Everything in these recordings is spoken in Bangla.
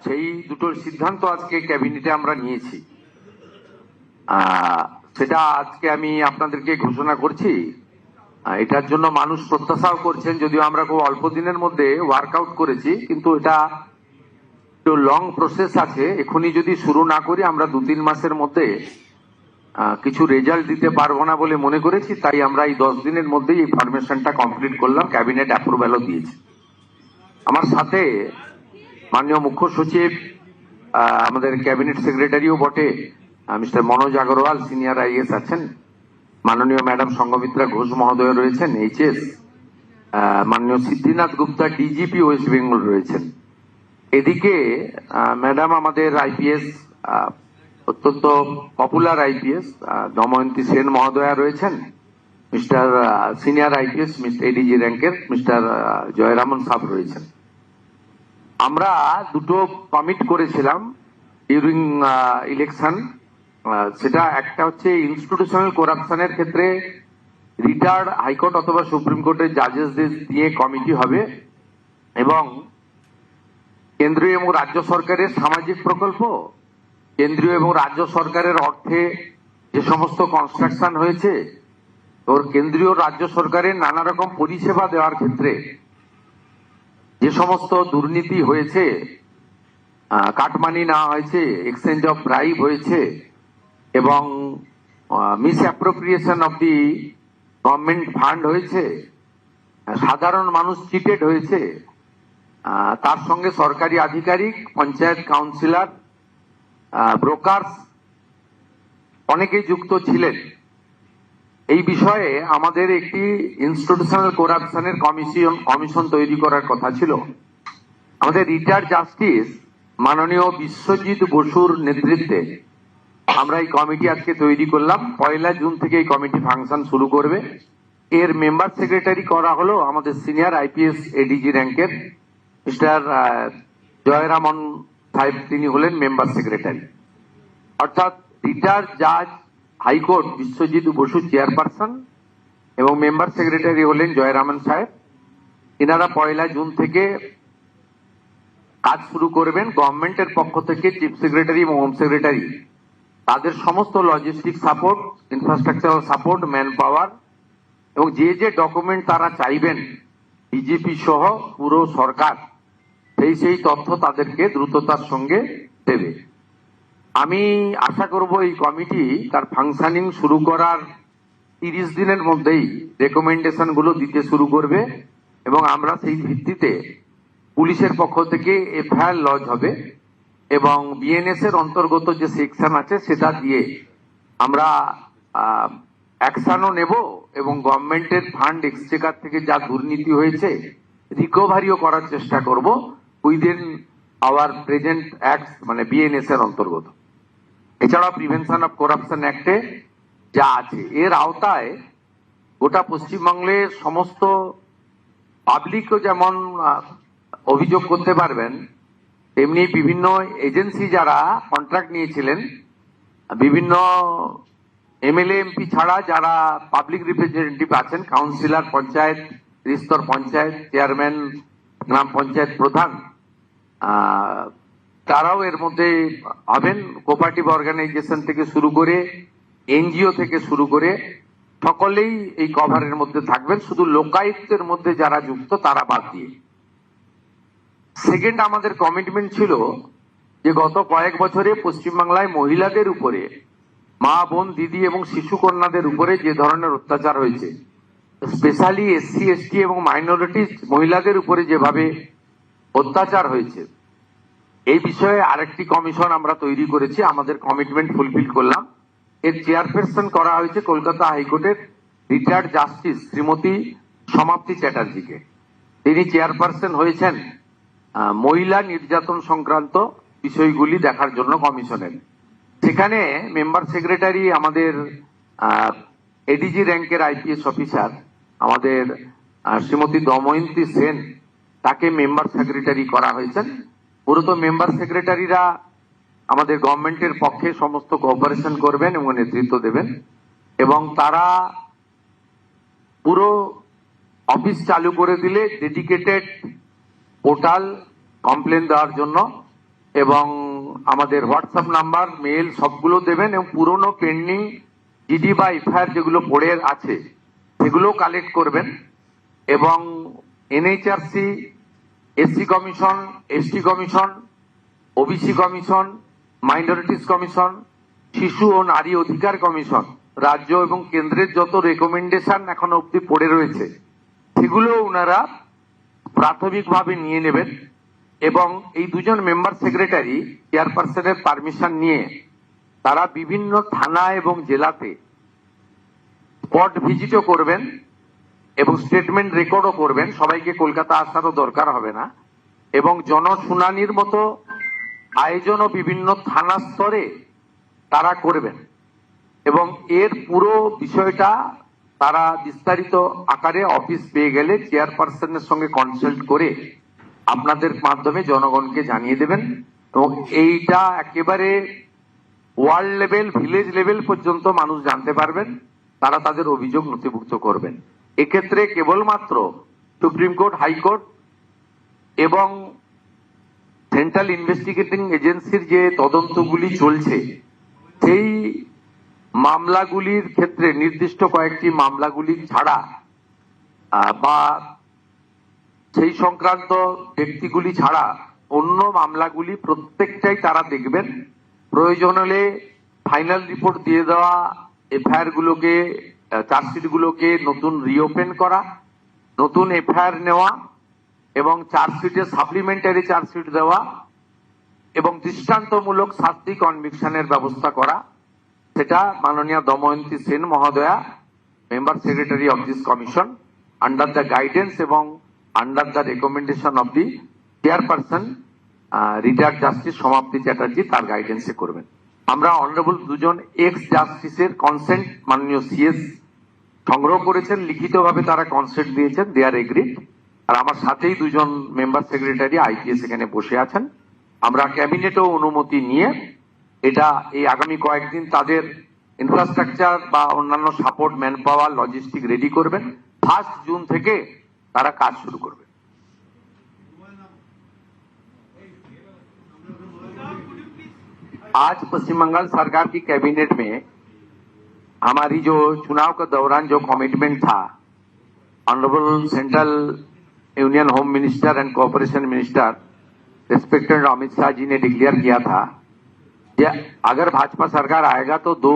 সেই দুটোর সিদ্ধান্ত আজকে ক্যাবিনেটে আমরা নিয়েছি। সেটা আজকে আমি আপনাদেরকে ঘোষণা করছি। এটার জন্য মানুষ প্রত্যাশাও করছেন, যদিও আমরা খুব অল্প দিনের মধ্যে ওয়ার্কআউট করেছি, কিন্তু এটা একটু লং প্রসেস আছে। এখনই যদি শুরু না করি আমরা 2-3 মাসের মধ্যে কিছু রেজাল্ট দিতে পারবো না বলে মনে করেছি। তাই আমরা এই 10 দিনের মধ্যেই এই ফরমেশনটা কমপ্লিট করলাম, ক্যাবিনেট অ্যাপ্রুভ্যালও দিয়েছে। আমার সাথে মাননীয় মুখ্য সচিব, আমাদের ক্যাবিনেট সেক্রেটারিও বটে mister Manoj Agarwal senior is আছেন, মাননীয় ম্যাডাম সংঘমিত্রা ঘোষ মহোদয় রয়েছেন এইচএস, মাননীয় সিদ্ধিনাথ গুপ্তা ডিজিপি ওয়েস্ট বেঙ্গল রয়েছেন। এদিকে ম্যাডাম আমাদের আইপিএস, অত্যন্ত পপুলার আইপিএস দময়ন্তী সেন মহোদয়া রয়েছেন, mister senior IPS mister ADG র্যাঙ্কের মিস্টার জয়রামন সাহেব রয়েছেন। আমরা দুটো কমিট করেছিলাম ডিউরিং ইলেকশন। সেটা একটা হচ্ছে ইনস্টিটিউশনাল করাপশনের ক্ষেত্রে রিটায়ার্ড হাইকোর্ট অথবা সুপ্রিম কোর্টের জাজেসদের দিয়ে কমিটি হবে, এবং কেন্দ্রীয় এবং রাজ্য সরকারের সামাজিক প্রকল্প, কেন্দ্রীয় এবং রাজ্য সরকারের অর্থে যে সমস্ত কনস্ট্রাকশন হয়েছে, ওর কেন্দ্রীয় রাজ্য সরকারের নানা রকম পরিষেবা দেওয়ার ক্ষেত্রে যে সমস্ত দুর্নীতি হয়েছে, কাটমানি না হয়েছে, এক্সচেঞ্জ অফ ব্রাইব হয়েছে, এবং miss appropriation of the government fund হয়েছে, সাধারণ মানুষ চিটেড হয়েছে, তার সঙ্গে সরকারি আধিকারিক, পঞ্চায়েত কাউন্সিলর, ব্রোকার্স অনেকেই যুক্ত ছিলেন। এই বিষয়ে আমাদের একটি ইনস্টিটিউশনাল করাপশনের কমিশন তৈরি করার কথা ছিল। আমাদের রিটায়ার্ড জাস্টিস মাননীয় বিশ্বজিৎ বসুর নেতৃত্বে আমরা এই কমিটি আজকে তৈরি করলাম। 1 জুন থেকে এই কমিটি ফাংশন শুরু করবে। এর মেম্বার সেক্রেটারি করা হলো আমাদের সিনিয়র আইপিএস এডিজি র্যাঙ্কের মিস্টার জয়রামন সাহেব, তিনি হলেন মেম্বার সেক্রেটারি। অর্থাৎ রিটায়ার্ড জাজ হাইকোর্ট বিশ্বজিৎ বসু চেয়ারপারসন এবং মেম্বার সেক্রেটারি হলেন জয়রামন সাহেব। এনারা 1 জুন থেকে কাজ শুরু করবেন। গভর্নমেন্টের পক্ষ থেকে চিফ সেক্রেটারি এবং হোম সেক্রেটারি তাদের সমস্ত logistic support, infrastructural support, man power এবং যে যে ডকুমেন্ট তারা চাইবেন বিজেপি সহ পুরো সরকার সেই তথ্য তাদেরকে দ্রুততার সঙ্গে দেবে। আমি আশা করব এই কমিটি তার ফাংশনিং শুরু করার 30 দিনের মধ্যেই রেকমেন্ডেশন গুলো দিতে শুরু করবে, এবং আমরা সেই ভিত্তিতে পুলিশের পক্ষ থেকে এফআইআর লজ হবে, এবং বিএনএস এর অন্তর্গত যে সেকশন আছে সেটা দিয়ে আমরা অ্যাকশনও নেব, এবং গভর্নমেন্টের ফান্ড এক্সচেকার থেকে যা দুর্নীতি হয়েছে রিকভারিও করার চেষ্টা করব উইদিন আওয়ার প্রেজেন্ট অ্যাক্ট, মানে বিএনএস এর অন্তর্গত। এছাড়াও প্রিভেনশন অফ করাপশন অ্যাক্টে যা আছে এর আওতায় গোটা পশ্চিমবঙ্গের সমস্ত পাবলিকও যেমন অভিযোগ করতে পারবেন, তেমনি বিভিন্ন এজেন্সি যারা কন্ট্রাক্ট নিয়েছিলেন, বিভিন্ন এমএলএ এমপি ছাড়া যারা পাবলিক রিপ্রেজেন্টেটিভ আছেন, কাউন্সিলর, পঞ্চায়েত স্তর পঞ্চায়েত চেয়ারম্যান, গ্রাম পঞ্চায়েত প্রধান, তারাও এর মধ্যে হবেন। কোঅপারেটিভ অর্গানাইজেশন থেকে শুরু করে এনজিও থেকে শুরু করে সকলেই এই কভারের মধ্যে থাকবেন, শুধু লোকায়ুক্তের মধ্যে যারা যুক্ত তারা বাদ দিয়ে। সেকেন্ড, আমাদের কমিটমেন্ট ছিল যে গত কয়েক বছরে পশ্চিমবাংলায় মহিলাদের উপরে, মা বোন দিদি এবং শিশু কন্যাদের উপরে যে ধরনের অত্যাচার হয়েছে, স্পেশালি এসসি এসটি এবং মাইনরিটিস মহিলাদের উপরে যেভাবে অত্যাচার হয়েছে, এই বিষয়ে আরেকটি কমিশন আমরা তৈরি করেছি। আমাদের কমিটমেন্ট ফুলফিল করলাম। এর চেয়ারপারসন করা হয়েছে কলকাতা হাইকোর্টের রিটায়ার্ড জাস্টিস শ্রীমতী সমাপ্তি চ্যাটার্জিকে। তিনি চেয়ারপারসন হয়েছেন মহিলা নির্যাতন সংক্রান্ত বিষয়গুলি দেখার জন্য কমিশনের। সেখানে মেম্বার সেক্রেটারি আমাদের এডিজি র্যাঙ্কের আইপিএস অফিসার আমাদের শ্রীমতী দময়ন্তী সেন, তাকে মেম্বার সেক্রেটারি করা হয়েছেন। মূলত মেম্বার সেক্রেটারিরা আমাদের গভর্নমেন্টের পক্ষে সমস্ত কোঅপারেশন করবেন এবং নেতৃত্ব দেবেন, এবং তারা পুরো অফিস চালু করে দিলে ডেডিকেটেড পোর্টাল কমপ্লেন দেওয়ার জন্য এবং আমাদের হোয়াটসঅ্যাপ নাম্বার মেল সবগুলো দেবেন এবং পুরনো পেন্ডিং জিডি বা এফআইআর যেগুলো পড়ে আছে সেগুলো কালেক্ট করবেন এবং NHRC, SC commission, ST commission, OBC commission, minorities commission, শিশু ও নারী অধিকার কমিশন, রাজ্য এবং কেন্দ্রের যত রেকমেন্ডেশন এখনো অব্দি পড়ে রয়েছে সেগুলো ওনারা প্রাথমিকভাবে নিয়ে নেবেন এবং এই দুজন মেম্বার সেক্রেটারি চেয়ারপারসনের পারমিশন নিয়ে তারা বিভিন্ন থানা এবং জেলাতে স্পট ভিজিটও করবেন এবং স্টেটমেন্ট রেকর্ডও করবেন। সবাইকে কলকাতা আসারও দরকার হবে না এবং জনশুনানির মতো আয়োজনও বিভিন্ন থানা স্তরে তারা করবেন এবং এর পুরো বিষয়টা তারা বিস্তারিত আকারে অফিস পেয়ে গেলে চেয়ারপারসনের সঙ্গে কনসাল্ট করে আপনাদের মাধ্যমে জনগণকে জানিয়ে দেবেন এবং এইটা একেবারে ওয়ার্ল্ড লেভেল, ভিলেজ লেভেল পর্যন্ত মানুষ জানতে পারবেন, তারা তাদের অভিযোগ নথিভুক্ত করবেন। এক্ষেত্রে কেবলমাত্র সুপ্রিম কোর্ট, হাইকোর্ট এবং সেন্ট্রাল ইনভেস্টিগেটিং এজেন্সির যে তদন্তগুলি চলছে সেই মামলাগুলির ক্ষেত্রে নির্দিষ্ট কয়েকটি মামলাগুলি ছাড়া বা সেই সংক্রান্ত ব্যক্তিগুলি ছাড়া অন্য মামলাগুলি প্রত্যেকটাই তারা দেখবেন। প্রয়োজন হলে ফাইনাল রিপোর্ট দিয়ে দেওয়া এফআইআর গুলোকে, চার্জশিট গুলোকে নতুন রিওপেন করা, নতুন এফআইআর নেওয়া এবং চার্জশিটে সাপ্লিমেন্টারি চার্জশিট দেওয়া এবং দৃষ্টান্তমূলক শাস্তি কনভিকশনের ব্যবস্থা করা, সেটা মাননীয় দময়ন্তী সেন মহোদয়া, member secretary of this commission, under the guidance এবং under the recommendation of the chairperson retired justice Samapti Chatterjee, তার গাইডেন্সে করবেন। আমরা অনারেবল দুজন এক্স জাস্টিসের কনসেন্ট মাননীয় সিএস সংগ্রহ করেছেন, লিখিতভাবে তারা কনসেন্ট দিয়েছেন, দে আর এগ্রিড। আর আমার সাথেই দুজন মেম্বার সেক্রেটারি আইপিএস এখানে বসে আছেন। আমরা ক্যাবিনেটও অনুমতি নিয়ে এটা এই আগামী কয়েকদিন তাদের ইনফ্রাস্ট্রাকচার বা অন্যান্য support, man power, logistic ready করবেন। 1 জুন থেকে তারা কাজ শুরু করবে। आज पश्चिम बंगाल सरकार की कैबिनेट में हमारी जो चुनाव के दौरान जो कमिटमेंट था, honourable central union home minister and cooperation minister respected Amit Shah ji ने डिक्लेयर किया था कि अगर भाजपा सरकार आएगा तो 2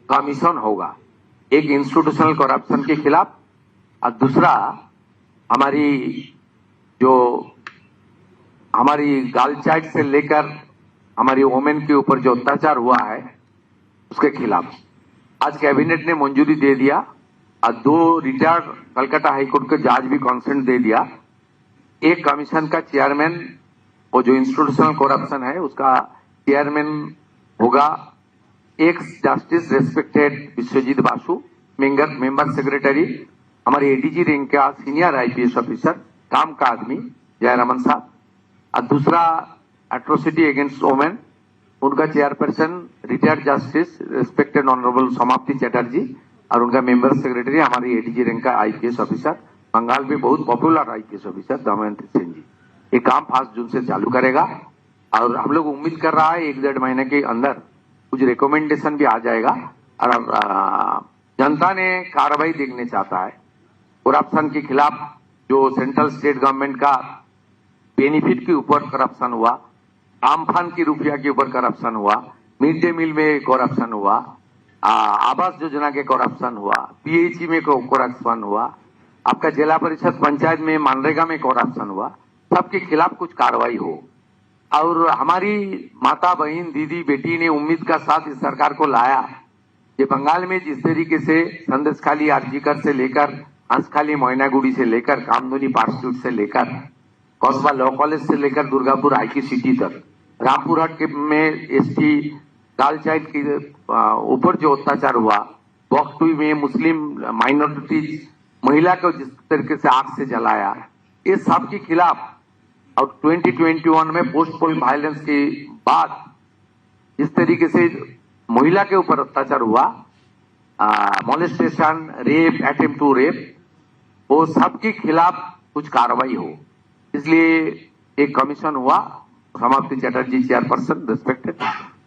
कमीशन होगा, एक इंस्टीट्यूशनल करप्शन के खिलाफ और दूसरा हमारी गर्ल चाइल्ड से लेकर हमारी वोमेन के ऊपर जो अत्याचार हुआ है उसके खिलाफ। आज कैबिनेट ने मंजूरी दे दिया और 2 रिटायर्ड कलकत्ता हाईकोर्ट के जज भी कंसेंट दे दिया। एक कमीशन का चेयरमैन, वो जो इंस्टीट्यूशनल करप्शन है उसका चेयरमैन होगा ex justice respected Biswajit Basu, member secretary हमारे एडीजी रैंक का सीनियर आईपीएस ऑफिसर, काम का आदमी जयरामन साहब। और दूसरा एट्रोसिटी अगेंस्ट वोमेन, उनका chairperson retired justice respected honourable Samapti Chatterjee और उनका मेंबर सेक्रेटरी हमारी एडीजी रैंक का आईपीएस ऑफिसर, बंगाल में बहुत popular IPS officer Damayanti Sen ji. ये काम 5 जून से चालू करेगा और हम लोग उम्मीद कर रहा है 1-1.5 महीने के अंदर कुछ रिकमेंडेशन भी आ जाएगा और जनता ने कार्रवाई देखने चाहता है। करप्शन के खिलाफ जो सेंट्रल स्टेट गवर्नमेंट का बेनिफिट के ऊपर करप्शन हुआ, आमफान की रुपया के ऊपर करप्शन हुआ, मिड डे मील में करप्शन हुआ, आवास योजना के करप्शन हुआ, पीएचई में करप्शन हुआ, आपका जिला परिषद पंचायत में मनरेगा में करप्शन हुआ, सबके खिलाफ कुछ कार्रवाई हो। और हमारी माता, बहन, दीदी, बेटी ने उम्मीद का साथ इस सरकार को लाया कि बंगाल में जिस तरीके से संदेशखाली, आरजीकर से लेकर हंसखाली, मोइनागुड़ी से लेकर कामदुनी पार्कस्ट्रीट से लेकर कस्बा लॉ कॉलेज से लेकर दुर्गापुर आईटी सिटी तक, रामपुरहाट के में एसटी गर्ल चाइल्ड के ऊपर जो अत्याचार हुआ, बख्तुई में मुस्लिम माइनॉरिटी महिला को जिस तरीके से आग से जलाया, ये सब के खिलाफ। और 2021 में पोस्ट पोल वायलेंस के बाद जिस तरीके से महिला के ऊपर अत्याचार हुआ, molestation, rape, attempt to rape, वो सब के खिलाफ कुछ कार्रवाई हो, इसलिए एक कमीशन हुआ। समाप्ति चैटर्जी चेयरपर्सन रिस्पेक्टेड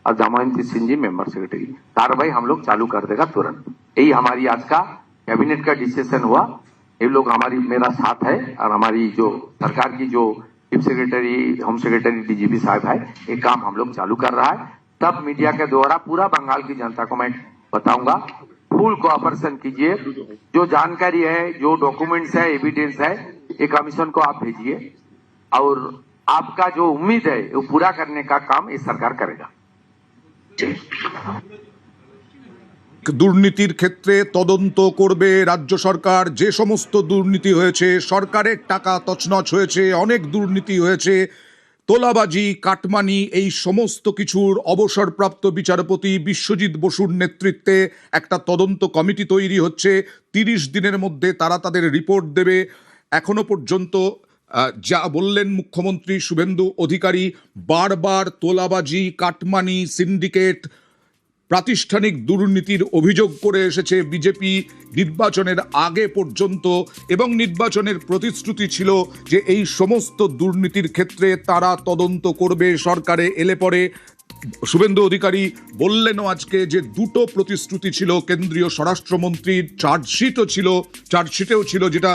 और दमयंती सिंह जी मेंबर सेक्रेटरी। कार्रवाई हम लोग चालू कर देगा तुरंत। यही हमारी आज का कैबिनेट का डिसीजन हुआ। ये लोग हमारी मेरा साथ है और हमारी जो सरकार की जो chief secretary home secretary DGP साहब है, ये काम हम लोग चालू कर रहा है। तब मीडिया के द्वारा पूरा बंगाल की जनता को मैं बताऊंगा, फुल कोऑपरेशन कीजिए। जो जानकारी है, जो डॉक्यूमेंट्स है, एविडेंस है, ये कमीशन को आप भेजिए और आपका जो उम्मीद है वो पूरा करने का काम ये सरकार करेगा। দুর্নীতির ক্ষেত্রে তদন্ত করবে রাজ্য সরকার। যে সমস্ত দুর্নীতি হয়েছে, সরকারের টাকা তছনছ হয়েছে, অনেক দুর্নীতি হয়েছে, তোলাবাজি, কাটমানি, এই সমস্ত কিছুর অবসরপ্রাপ্ত বিচারপতি বিশ্বজিৎ বসুর নেতৃত্বে একটা তদন্ত কমিটি তৈরি হচ্ছে। 30 দিনের মধ্যে তারা তাদের রিপোর্ট দেবে। এখনো পর্যন্ত যা বললেন মুখ্যমন্ত্রী শুভেন্দু অধিকারী, বারবার তোলাবাজি, কাটমানি, সিন্ডিকেট, প্রাতিষ্ঠানিক দুর্নীতির অভিযোগ করে এসেছে বিজেপি নির্বাচনের আগে পর্যন্ত, এবং নির্বাচনের প্রতিশ্রুতি ছিল যে এই সমস্ত দুর্নীতির ক্ষেত্রে তারা তদন্ত করবে সরকারে এলে পরে। শুভেন্দু অধিকারী বললেনও আজকে যে দুটো প্রতিশ্রুতি ছিল কেন্দ্রীয় স্বরাষ্ট্রমন্ত্রীর, চার্জশিটেও ছিল, যেটা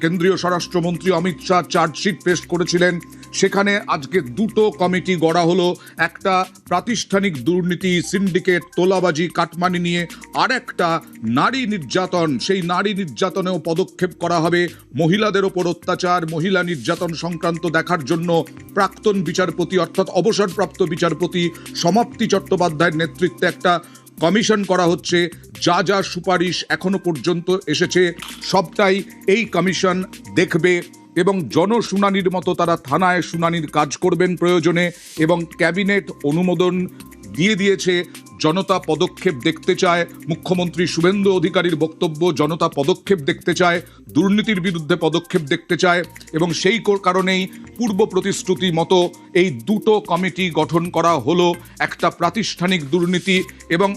কেন্দ্রীয় স্বরাষ্ট্রমন্ত্রী অমিত শাহ চার্জশিট পেশ করেছিলেন। সেখানে আজকে দুটো কমিটি গড়া হলো, একটা প্রাতিষ্ঠানিক দুর্নীতি, সিন্ডিকেট, তোলাবাজি, কাটমানি নিয়ে, আর একটা নারী নির্যাতন। সেই নারী নির্যাতনেও পদক্ষেপ করা হবে। মহিলাদের ওপর অত্যাচার, মহিলা নির্যাতন সংক্রান্ত দেখার জন্য প্রাক্তন বিচারপতি অর্থাৎ অবসরপ্রাপ্ত বিচারপতি সমাপ্তি চট্টোপাধ্যায়ের নেতৃত্বে একটা কমিশন করা হচ্ছে। যা যা সুপারিশ এখনো পর্যন্ত এসেছে সবটাই এই কমিশন দেখবে এবং জনশুনানির মতো তারা থানায় শুনানির কাজ করবেন প্রয়োজনে। এবং ক্যাবিনেট অনুমোদন দিয়ে দিয়েছে। জনতা পদক্ষেপ দেখতে চায়। মুখ্যমন্ত্রী শুভেন্দু অধিকারীর বক্তব্য, জনতা পদক্ষেপ দেখতে চায়, দুর্নীতির বিরুদ্ধে পদক্ষেপ দেখতে চায়, এবং সেই কারণেই পূর্ব প্রতিশ্রুতি মতো এই দুটো কমিটি গঠন করা হলো। একটা প্রাতিষ্ঠানিক দুর্নীতি এবং